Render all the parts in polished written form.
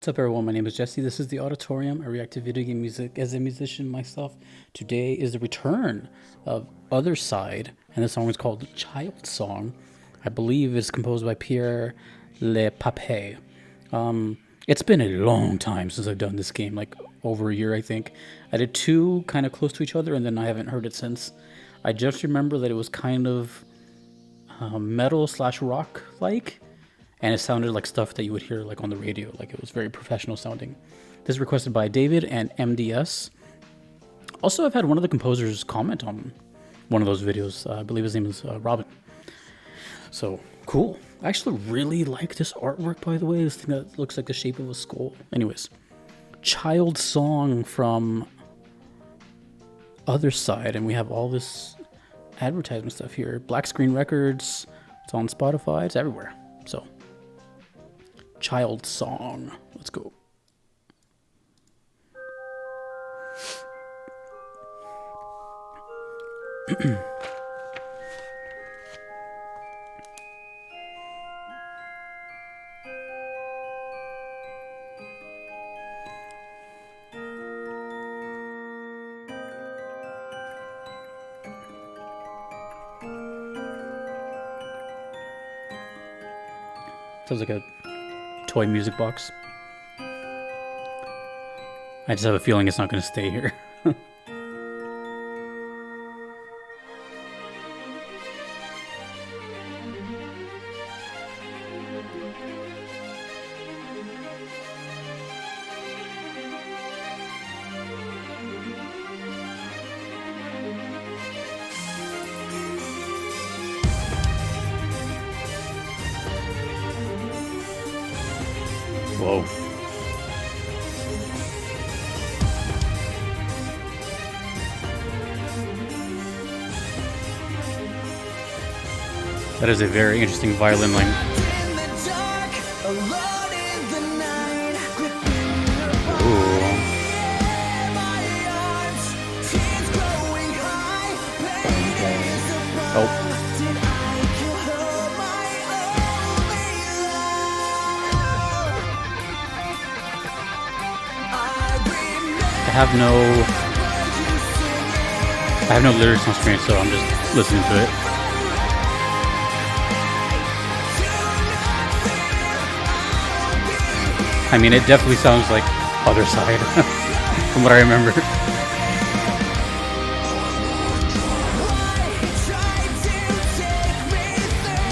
What's up, everyone? My name is Jesse. This is the Auditorium. I react to video game music as a musician myself. Today is the return of Othercide, and the song is called Child Song. I believe it's composed by Pierre Le Pape. It's been a long time since I've done this game, like over a year, I think. I did two kind of close to each other, and then I haven't heard it since. I just remember that it was kind of metal slash rock like, and it sounded like stuff that you would hear like on the radio, like it was very professional sounding. This is requested by David and MDS. Also, I've had one of the composers comment on one of those videos. I believe his name is Robin. So cool. I actually really like this artwork, by the way. This thing that looks like the shape of a skull. Anyways, Child Song from Othercide, and we have all this advertisement stuff here. Black Screen Records. It's on Spotify. It's everywhere. So, Child Song. Let's go. Sounds like a toy music box. I just have a feeling it's not going to stay here. Whoa. That is a very interesting violin line. Ooh. Oh. I have no lyrics on screen, so I'm just listening to it. I mean, it definitely sounds like Othercide, from what I remember.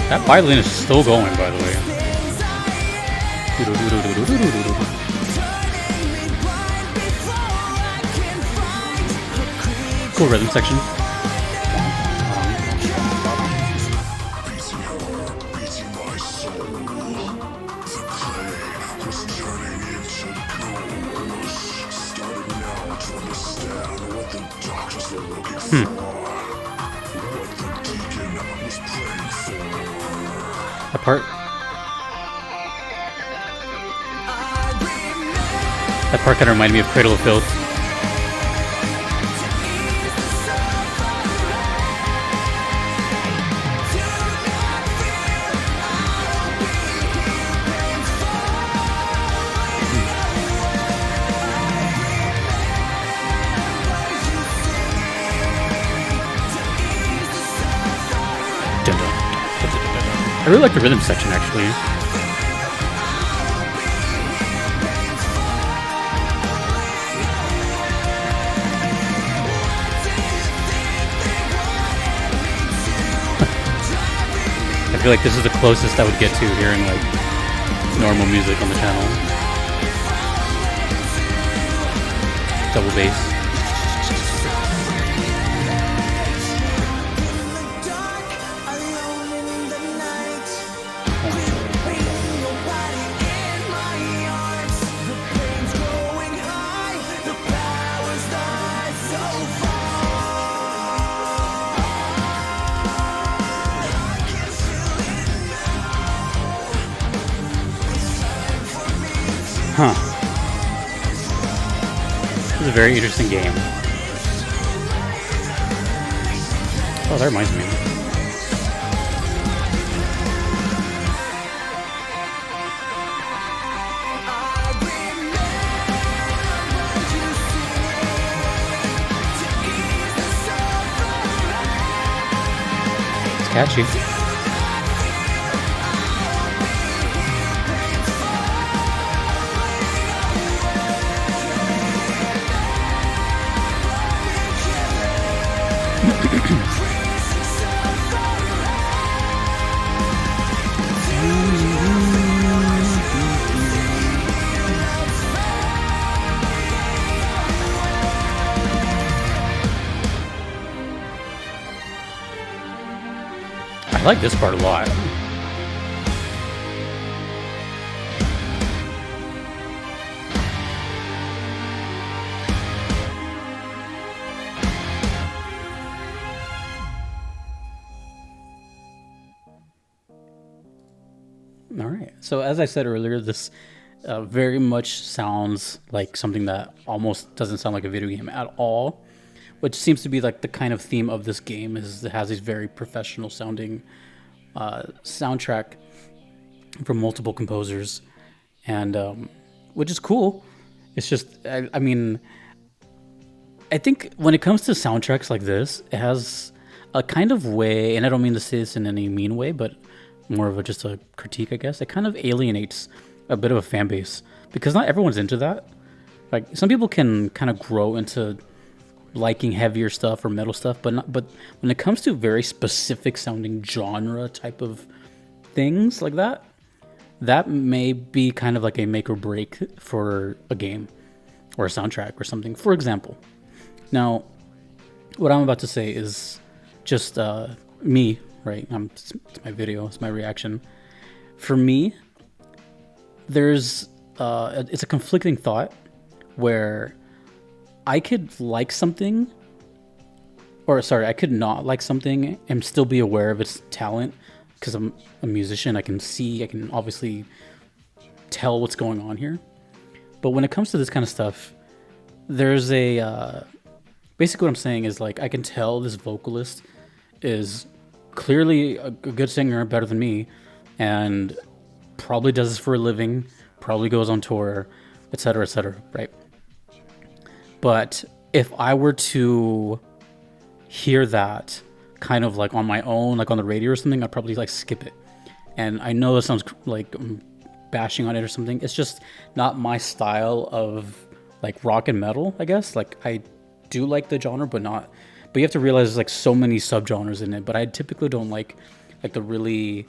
That violin is still going, by the way. Cool rhythm section. That part kind of reminded me of Cradle of Filth. I really like the rhythm section, actually. I feel like this is the closest I would get to hearing like normal music on the channel. Double bass. Huh. This is a very interesting game. Oh, that reminds me. catchy. I like this part a lot. All right. So as I said earlier, this very much sounds like something that almost doesn't sound like a video game at all, which seems to be like the kind of theme of this game. Is it has these very professional sounding soundtrack from multiple composers, and which is cool. It's just, I mean, I think when it comes to soundtracks like this, it has a kind of way, and I don't mean to say this in any mean way, but more of just a critique, I guess. It kind of alienates a bit of a fan base because not everyone's into that. Like some people can kind of grow into liking heavier stuff or metal stuff, but when it comes to very specific sounding genre type of things like that, that may be kind of like a make or break for a game or a soundtrack or something. For example, now what I'm about to say is just me, right? It's my video, it's my reaction. For me, there's it's a conflicting thought where I could like something, or sorry, I could not like something and still be aware of its talent because I'm a musician. I can obviously tell what's going on here. But when it comes to this kind of stuff, there's basically what I'm saying is like I can tell this vocalist is clearly a good singer, better than me, and probably does this for a living, probably goes on tour, etc., right? But if I were to hear that kind of like on my own, like on the radio or something, I'd probably like skip it. And I know that sounds like I'm bashing on it or something. It's just not my style of like rock and metal, I guess. Like I do like the genre, but you have to realize there's like so many subgenres in it. But I typically don't like the really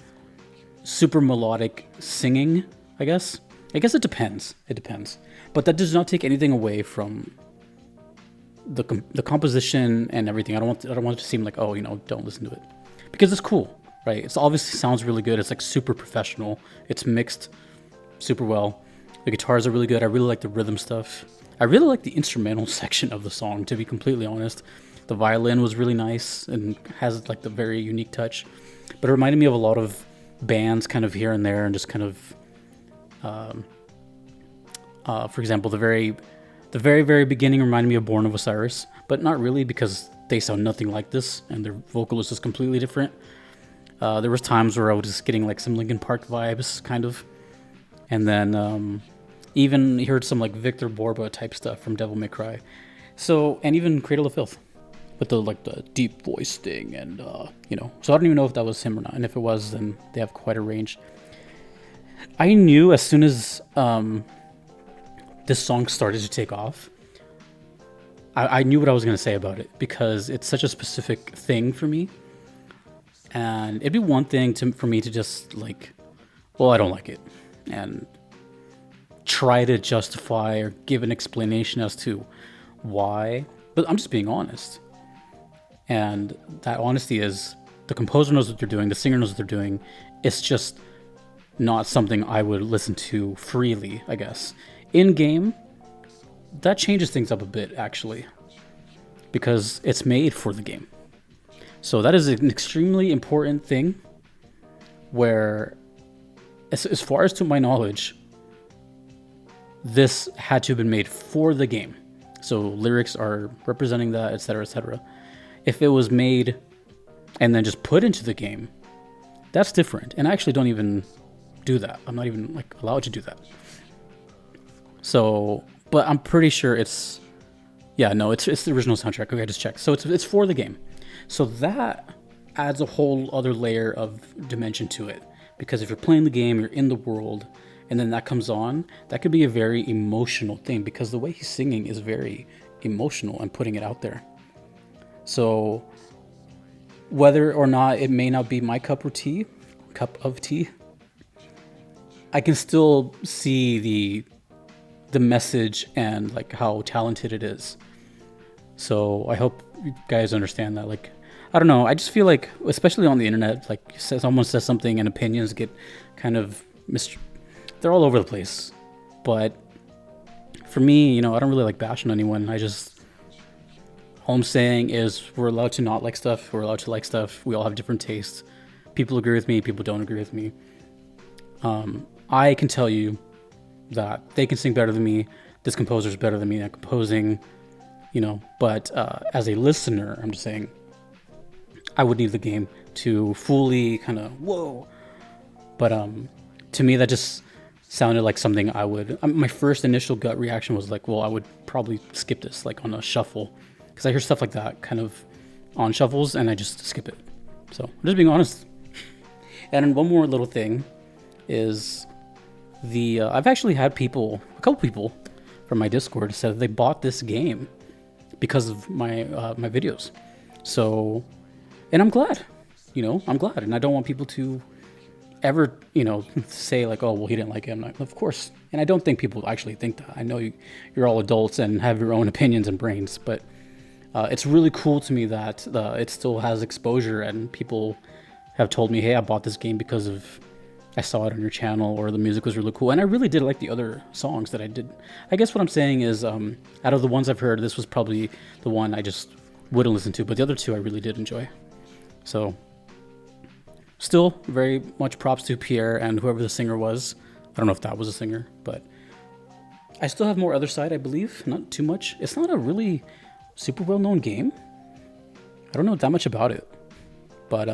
super melodic singing, I guess. I guess it depends. But that does not take anything away from the composition and everything. I don't want it to seem like, oh, don't listen to it, because it's cool, right? It's obviously sounds really good. It's like super professional. It's mixed super well. The guitars are really good. I really like the rhythm stuff. I really like the instrumental section of the song, to be completely honest. The violin was really nice and has like the very unique touch, but it reminded me of a lot of bands kind of here and there, and just kind of for example, the very beginning reminded me of Born of Osiris, but not really, because they sound nothing like this and their vocalist is completely different. There was times where I was just getting like some Linkin Park vibes, kind of, and then even heard some like Victor Borba type stuff from Devil May Cry. So, and even Cradle of Filth with the deep voice thing, and so I don't even know if that was him or not, and if it was, then they have quite a range. I knew as soon as this song started to take off, I knew what I was going to say about it, because it's such a specific thing for me. And it'd be one thing for me to just like, well, I don't like it, and try to justify or give an explanation as to why. But I'm just being honest. And that honesty is, the composer knows what they're doing, the singer knows what they're doing. It's just not something I would listen to freely, I guess. In game, that changes things up a bit, actually, because it's made for the game. So that is an extremely important thing, where, as far as to my knowledge, this had to have been made for the game. So lyrics are representing that, etc., etc. If it was made and then just put into the game, that's different. And I actually don't even do that. I'm not even like allowed to do that. So, but I'm pretty sure it's the original soundtrack. Okay, I just checked. So it's for the game. So that adds a whole other layer of dimension to it. Because if you're playing the game, you're in the world, and then that comes on, that could be a very emotional thing because the way he's singing is very emotional and putting it out there. So whether or not it may not be my cup of tea, I can still see the message and like how talented it is. So I hope you guys understand that. Like, I don't know. I just feel like, especially on the internet, like someone says something and opinions get kind of they're all over the place. But for me, I don't really like bashing anyone. All I'm saying is we're allowed to not like stuff. We're allowed to like stuff. We all have different tastes. People agree with me. People don't agree with me. I can tell you that they can sing better than me. This composer's better than me at composing, But as a listener, I'm just saying I would need the game to fully kind of whoa. But to me, that just sounded like something I would. My first initial gut reaction was like, well, I would probably skip this like on a shuffle because I hear stuff like that kind of on shuffles and I just skip it. So I'm just being honest. And one more little thing is I've actually had a couple people from my Discord said they bought this game because of my videos. So, and I'm glad, I'm glad, and I don't want people to ever, say like, oh, well, he didn't like it. I'm like, of course, and I don't think people actually think that. I know you're all adults and have your own opinions and brains, but it's really cool to me that it still has exposure and people have told me, hey, I bought this game because of I saw it on your channel or the music was really cool. And I really did like the other songs that I did. I guess what I'm saying is out of the ones I've heard, this was probably the one I just wouldn't listen to. But the other two I really did enjoy. So still very much props to Pierre and whoever the singer was. I don't know if that was a singer, but I still have more Othercide, I believe. Not too much. It's not a really super well-known game. I don't know that much about it. But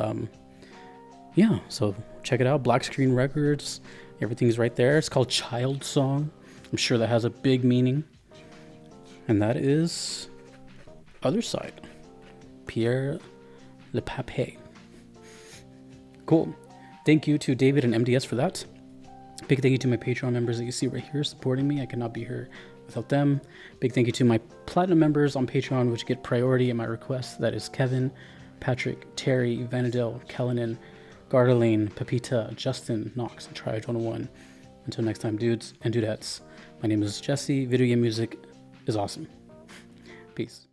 yeah, so check it out. Black Screen Records. Everything's right there. It's called Child Song. I'm sure that has a big meaning. And that is Othercide. Pierre Le Papé. Cool. Thank you to David and MDS for that. Big thank you to my Patreon members that you see right here supporting me. I cannot be here without them. Big thank you to my Platinum members on Patreon, which get priority in my requests. That is Kevin, Patrick, Terry, Vanadel, Kellenen, Gardelane, Pepita, Justin, Knox, and Triage 101. Until next time, dudes and dudettes, my name is Jesse. Video game music is awesome. Peace.